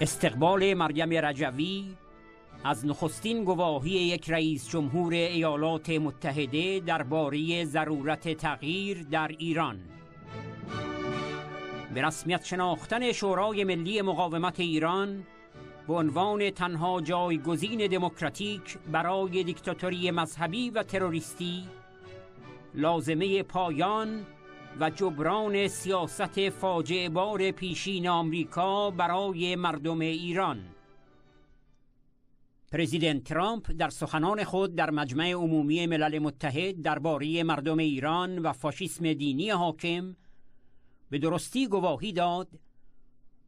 استقبال مریم رجوی از نخستین گواهی یک رئیس جمهور ایالات متحده درباره ضرورت تغییر در ایران. به رسمیت شناختن شورای ملی مقاومت ایران به عنوان تنها جایگزین دموکراتیک برای دیکتاتوری مذهبی و تروریستی، لازمه پایان و جبران سیاست فاجعه بار پیشین آمریکا برای مردم ایران. پرزیدنت ترامپ در سخنان خود در مجمع عمومی ملل متحد درباره مردم ایران و فاشیسم دینی حاکم به درستی گواهی داد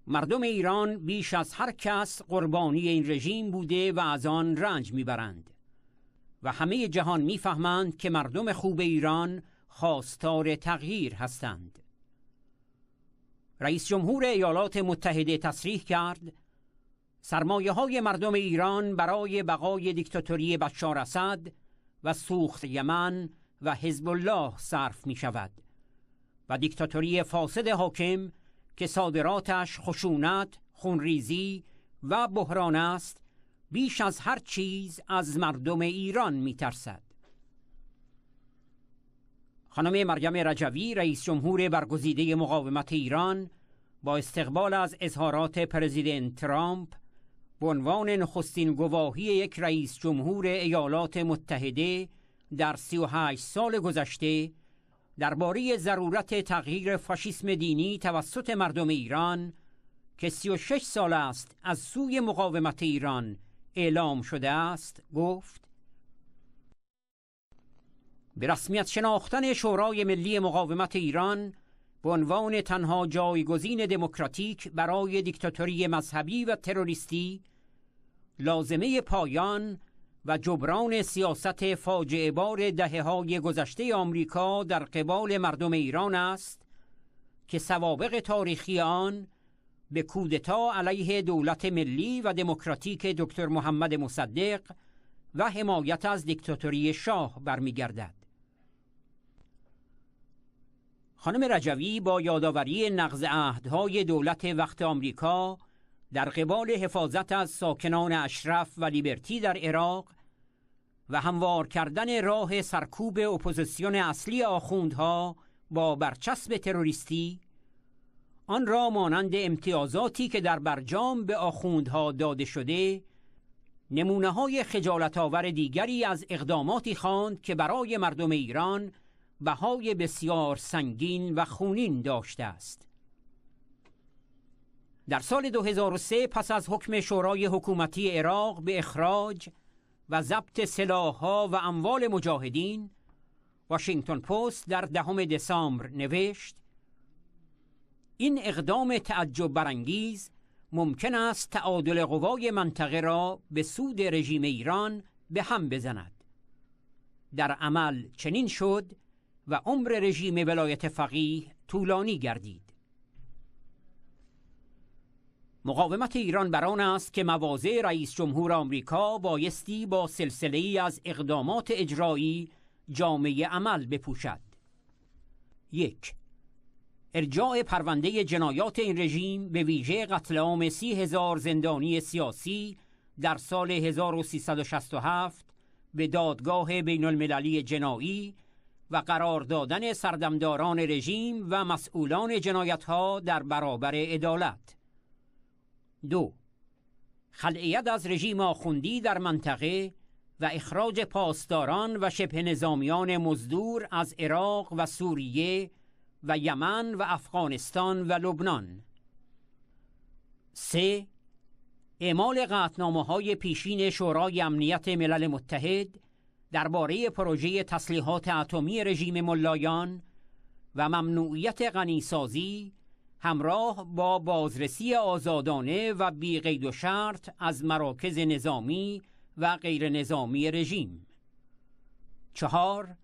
مردم ایران بیش از هر کس قربانی این رژیم بوده و از آن رنج میبرند و همه جهان میفهمند که مردم خوب ایران خواستار تغییر هستند. رئیس جمهور ایالات متحده تصریح کرد سرمایه‌های مردم ایران برای بقای دیکتاتوری بشار اسد و سوخت یمن و حزب الله صرف می شود و دیکتاتوری فاسد حاکم که صادراتش خشونت، خونریزی و بحران است، بیش از هر چیز از مردم ایران می ترسد. خانم مریم رجوی رئیس جمهور برگزیده مقاومت ایران با استقبال از اظهارات پرزیدنت ترامپ به عنوان نخستین گواهی یک رئیس جمهور ایالات متحده در 38 سال گذشته درباره ضرورت تغییر فاشیسم دینی توسط مردم ایران که 36 سال است از سوی مقاومت ایران اعلام شده است، گفت: به رسمیت شناختن شورای ملی مقاومت ایران به عنوان تنها جایگزین دموکراتیک برای دیکتاتوری مذهبی و تروریستی، لازمه پایان و جبران سیاست فاجعه بار دهه‌های گذشته آمریکا در قبال مردم ایران است که سوابق تاریخی آن به کودتا علیه دولت ملی و دموکراتیک دکتر محمد مصدق و حمایت از دیکتاتوری شاه برمیگردد. خانم رجوی با یادآوری نقض عهدهای دولت وقت آمریکا در قبال حفاظت از ساکنان اشرف و لیبرتی در عراق و هموار کردن راه سرکوب اپوزیسیون اصلی آخوندها با برچسب تروریستی، آن را مانند امتیازاتی که در برجام به آخوندها داده شده نمونه‌های خجالت‌آور دیگری از اقداماتی خواند که برای مردم ایران بهای بسیار سنگین و خونین داشته است. در سال 2003 پس از حکم شورای حکومتی عراق به اخراج و ضبط سلاح‌ها و اموال مجاهدین، واشنگتن پست در 10 دسامبر نوشت: این اقدام تعجب برانگیز ممکن است تعادل قوای منطقه را به سود رژیم ایران به هم بزند. در عمل چنین شد و عمر رژیم ولایت فقیه طولانی گردید. مقاومت ایران بر آن است که مواضع رئیس جمهور آمریکا بایستی با سلسله‌ای از اقدامات اجرایی جامه عمل بپوشد. 1. ارجاع پرونده جنایات این رژیم به ویژه قتل عام 30,000 زندانی سیاسی در سال 1367 به دادگاه بین المللی جنایی و قرار دادن سردمداران رژیم و مسئولان جنایت‌ها در برابر عدالت. 2. خلع از رژیم آخوندی در منطقه و اخراج پاسداران و شبه نظامیان مزدور از عراق و سوریه و یمن و افغانستان و لبنان. 3. اعمال قطعنامه‌های پیشین شورای امنیت ملل متحد درباره پروژه تسلیحات اتمی رژیم ملایان و ممنوعیت غنیسازی همراه با بازرسی آزادانه و بی قید و شرط از مراکز نظامی و غیر نظامی رژیم. 4.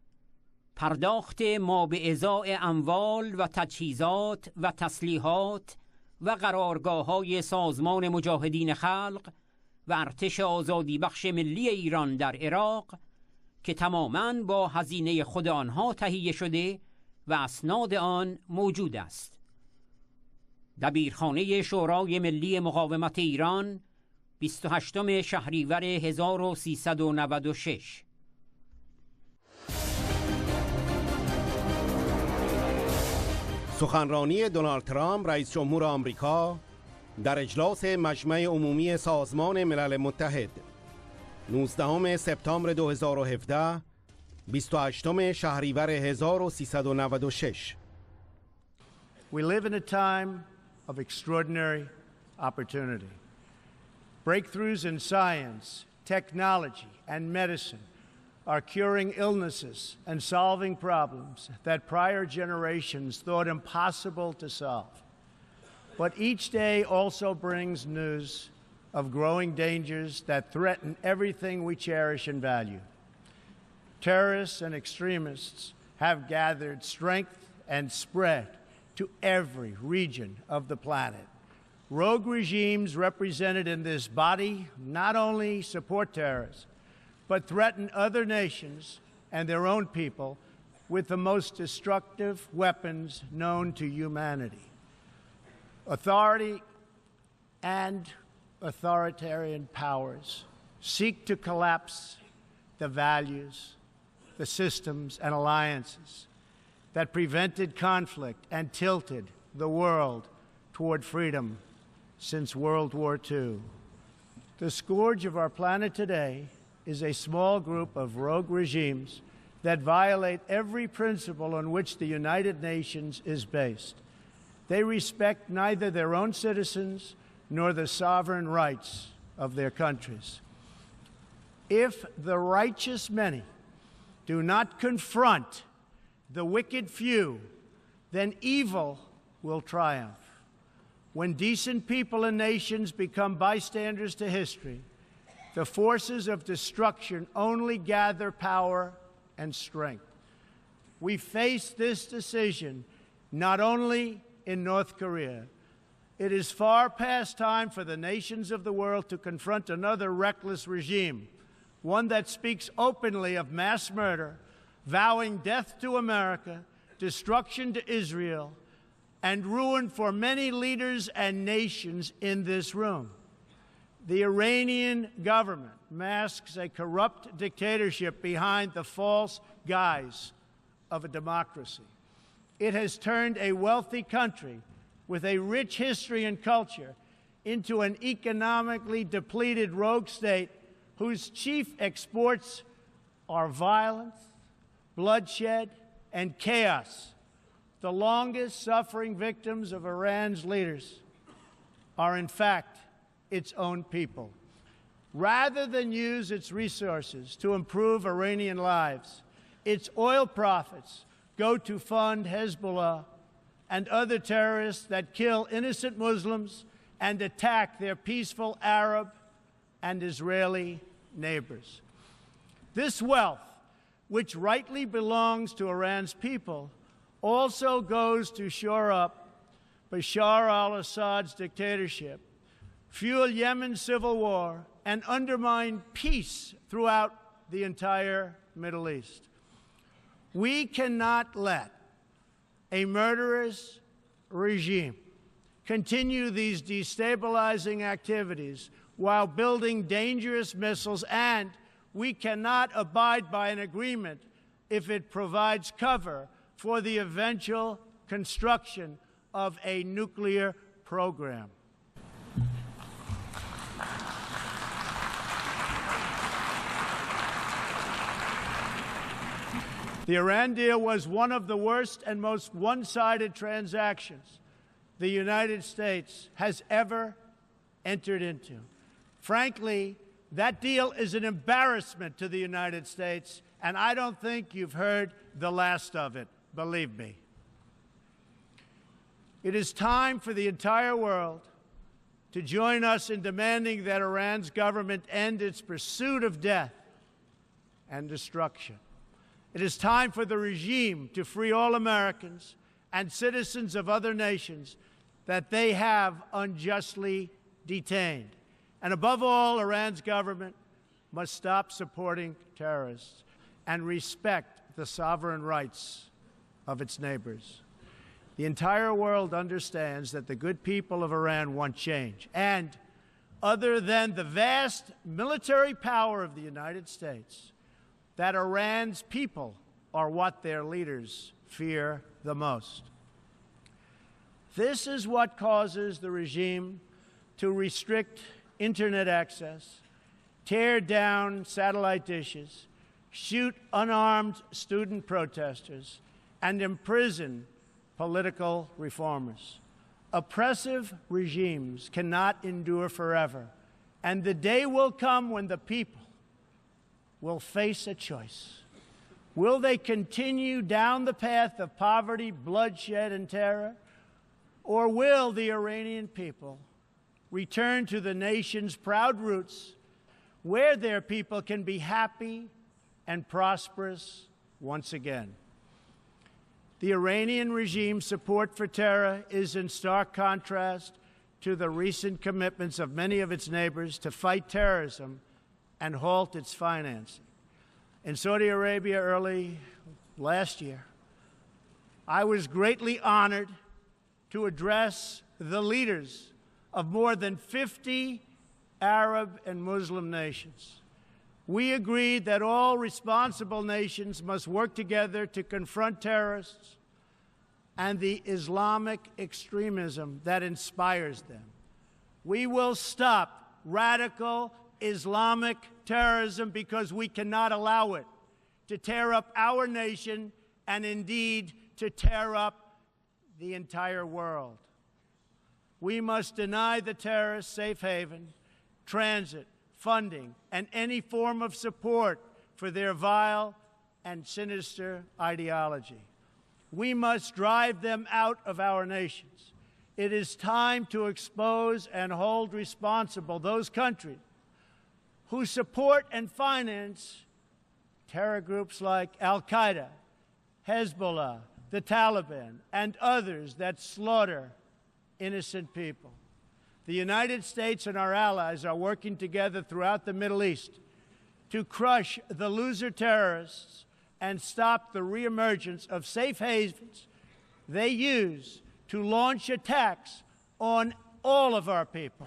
پرداخت ما به ازاء اموال و تجهیزات و تسلیحات و قرارگاه‌های سازمان مجاهدین خلق و ارتش آزادی بخش ملی ایران در عراق که تماماً با هزینه خود آنها تهیه شده و اسناد آن موجود است. دبیرخانه شورای ملی مقاومت ایران 28 شهریور 1396. سخنرانی دونالد ترامپ رئیس جمهور آمریکا در اجلاس مجمع عمومی سازمان ملل متحد 19 سپتامبر 2017 28 شهریور 1396. We live in a time of extraordinary opportunity. Breakthroughs in science, technology, and medicine are curing illnesses and solving problems that prior generations thought impossible to solve. But each day also brings news of growing dangers that threaten everything we cherish and value. Terrorists and extremists have gathered strength and spread to every region of the planet. Rogue regimes represented in this body not only support terrorists, but threaten other nations and their own people with the most destructive weapons known to humanity. Authority and authoritarian powers seek to collapse the values, the systems, and alliances that prevented conflict and tilted the world toward freedom since World War II. The scourge of our planet today is a small group of rogue regimes that violate every principle on which the United Nations is based. They respect neither their own citizens nor the sovereign rights of their countries. If the righteous many do not confront the wicked few, then evil will triumph. When decent people and nations become bystanders to history, the forces of destruction only gather power and strength. We face this decision not only in North Korea. It is far past time for the nations of the world to confront another reckless regime, one that speaks openly of mass murder, vowing death to America, destruction to Israel, and ruin for many leaders and nations in this room. The Iranian government masks a corrupt dictatorship behind the false guise of a democracy. It has turned a wealthy country with a rich history and culture into an economically depleted rogue state whose chief exports are violence, bloodshed, and chaos. The longest suffering victims of Iran's leaders are, in fact, its own people. Rather than use its resources to improve Iranian lives, its oil profits go to fund Hezbollah and other terrorists that kill innocent Muslims and attack their peaceful Arab and Israeli neighbors. This wealth, which rightly belongs to Iran's people, also goes to shore up Bashar al-Assad's dictatorship, fuel Yemen's civil war, and undermine peace throughout the entire Middle East. We cannot let a murderous regime continue these destabilizing activities while building dangerous missiles, and we cannot abide by an agreement if it provides cover for the eventual construction of a nuclear program. The Iran deal was one of the worst and most one-sided transactions the United States has ever entered into. Frankly, that deal is an embarrassment to the United States, and I don't think you've heard the last of it, believe me. It is time for the entire world to join us in demanding that Iran's government end its pursuit of death and destruction. It is time for the regime to free all Americans and citizens of other nations that they have unjustly detained. And above all, Iran's government must stop supporting terrorists and respect the sovereign rights of its neighbors. The entire world understands that the good people of Iran want change. And other than the vast military power of the United States, that Iran's people are what their leaders fear the most. This is what causes the regime to restrict internet access, tear down satellite dishes, shoot unarmed student protesters, and imprison political reformers. Oppressive regimes cannot endure forever, and the day will come when the people will face a choice. Will they continue down the path of poverty, bloodshed, and terror, or will the Iranian people return to the nation's proud roots, where their people can be happy and prosperous once again? The Iranian regime's support for terror is in stark contrast to the recent commitments of many of its neighbors to fight terrorism and halt its financing. In Saudi Arabia early last year, I was greatly honored to address the leaders of more than 50 Arab and Muslim nations. We agreed that all responsible nations must work together to confront terrorists and the Islamic extremism that inspires them. We will stop radical Islamic terrorism because we cannot allow it to tear up our nation and indeed to tear up the entire world. We must deny the terrorists safe haven, transit, funding, and any form of support for their vile and sinister ideology. We must drive them out of our nations. It is time to expose and hold responsible those countries who support and finance terror groups like Al-Qaeda, Hezbollah, the Taliban, and others that slaughter innocent people. The United States and our allies are working together throughout the Middle East to crush the loser terrorists and stop the reemergence of safe havens they use to launch attacks on all of our people.